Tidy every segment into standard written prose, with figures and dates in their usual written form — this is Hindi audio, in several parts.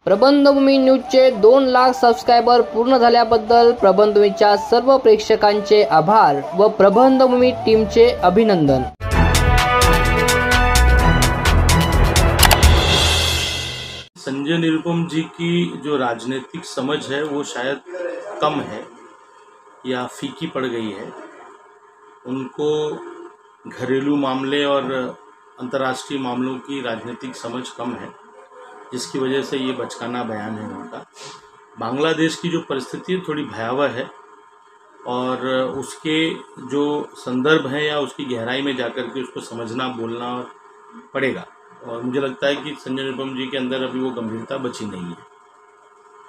प्रबंधभूमी न्यूजचे 2 लाख सबस्क्रायबर पूर्ण झाल्याबद्दल प्रबंधभूमीच्या सर्व प्रेक्षकांचे आभार व प्रबंधभूमी टीमचे अभिनंदन। संजय निरुपम जी की जो राजनीतिक समझ है वो शायद कम है या फीकी पड़ गई है। उनको घरेलू मामले और अंतर्राष्ट्रीय मामलों की राजनीतिक समझ कम है, जिसकी वजह से ये बचकाना बयान है उनका। बांग्लादेश की जो परिस्थिति है थोड़ी भयावह है और उसके जो संदर्भ हैं या उसकी गहराई में जाकर के उसको समझना बोलना पड़ेगा। और मुझे लगता है कि संजय निरुपम जी के अंदर अभी वो गंभीरता बची नहीं है,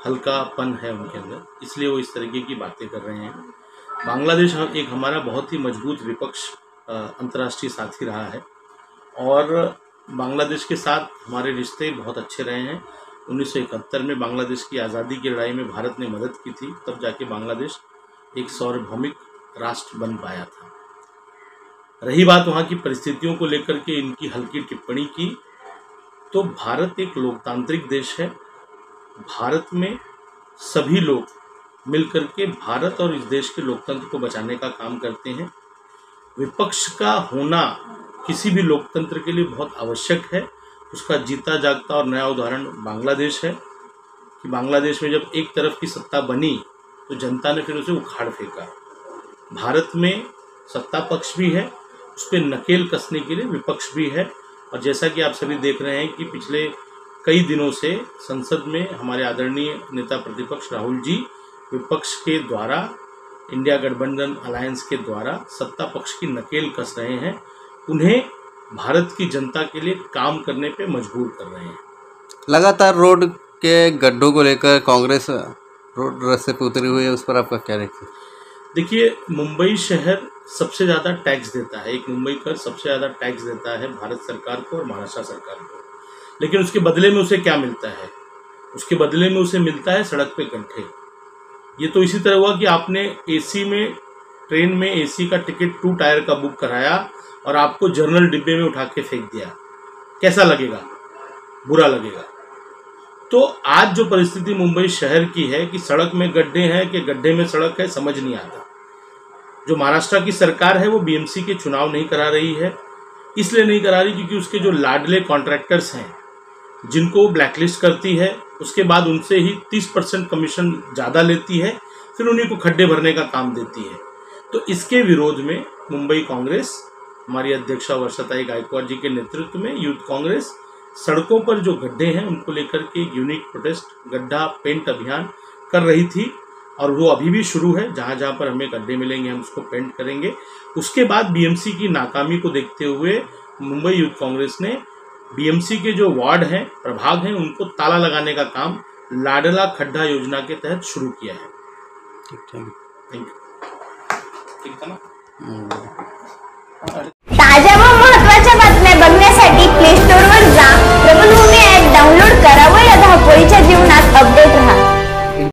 हल्कापन है उनके अंदर, इसलिए वो इस तरीके की बातें कर रहे हैं। बांग्लादेश एक हमारा बहुत ही मजबूत विपक्ष अंतर्राष्ट्रीय साथी रहा है और बांग्लादेश के साथ हमारे रिश्ते बहुत अच्छे रहे हैं। 1971 में बांग्लादेश की आज़ादी की लड़ाई में भारत ने मदद की थी, तब जाके बांग्लादेश एक सार्वभौमिक राष्ट्र बन पाया था। रही बात वहाँ की परिस्थितियों को लेकर के इनकी हल्की टिप्पणी की, तो भारत एक लोकतांत्रिक देश है। भारत में सभी लोग मिलकर के भारत और इस देश के लोकतंत्र को बचाने का काम करते हैं। विपक्ष का होना किसी भी लोकतंत्र के लिए बहुत आवश्यक है। उसका जीता जागता और नया उदाहरण बांग्लादेश है कि बांग्लादेश में जब एक तरफ की सत्ता बनी तो जनता ने फिर उसे उखाड़ फेंका। भारत में सत्ता पक्ष भी है, उस पर नकेल कसने के लिए विपक्ष भी है। और जैसा कि आप सभी देख रहे हैं कि पिछले कई दिनों से संसद में हमारे आदरणीय नेता प्रतिपक्ष राहुल जी विपक्ष के द्वारा, इंडिया गठबंधन अलायंस के द्वारा सत्ता पक्ष की नकेल कस रहे हैं, उन्हें भारत की जनता के लिए काम करने पे मजबूर कर रहे हैं। लगातार रोड के गड्ढों को लेकर कांग्रेस रोड रास्ते पे उतरी हुई है, उस पर आपका क्या रिएक्शन? देखिए, मुंबई शहर सबसे ज़्यादा टैक्स देता है, एक मुंबई कर सबसे ज़्यादा टैक्स देता है भारत सरकार को और महाराष्ट्र सरकार को, लेकिन उसके बदले में उसे क्या मिलता है? उसके बदले में उसे मिलता है सड़क पे गड्ढे। ये तो इसी तरह हुआ कि आपने एसी में, ट्रेन में एसी का टिकट 2 टायर का बुक कराया और आपको जनरल डिब्बे में उठा के फेंक दिया, कैसा लगेगा? बुरा लगेगा। तो आज जो परिस्थिति मुंबई शहर की है कि सड़क में गड्ढे हैं कि गड्ढे में सड़क है, समझ नहीं आता। जो महाराष्ट्र की सरकार है वो बीएमसी के चुनाव नहीं करा रही है, इसलिए नहीं करा रही क्योंकि उसके जो लाडले कॉन्ट्रैक्टर्स हैं जिनको ब्लैकलिस्ट करती है, उसके बाद उनसे ही 30% कमीशन ज़्यादा लेती है, फिर उन्हीं को खड्डे भरने का काम देती है। तो इसके विरोध में मुंबई कांग्रेस, हमारी अध्यक्षा वर्षाताई गायकवाड़ जी के नेतृत्व में यूथ कांग्रेस सड़कों पर जो गड्ढे हैं उनको लेकर के यूनिक प्रोटेस्ट, गड्ढा पेंट अभियान कर रही थी और वो अभी भी शुरू है। जहाँ जहाँ पर हमें गड्ढे मिलेंगे हम उसको पेंट करेंगे। उसके बाद बीएमसी की नाकामी को देखते हुए मुंबई यूथ कांग्रेस ने बीएमसी के जो वार्ड हैं, प्रभाग हैं, उनको ताला लगाने का काम लाडला खड्डा योजना के तहत शुरू किया है। Thank you. ठीक था ना? ताज्या व महत्त्वाच्या बातम्या बघण्यासाठी प्ले स्टोअरवर जा, प्रबंधभूमी ॲप डाउनलोड करा व या धावपळीच्या जीवनात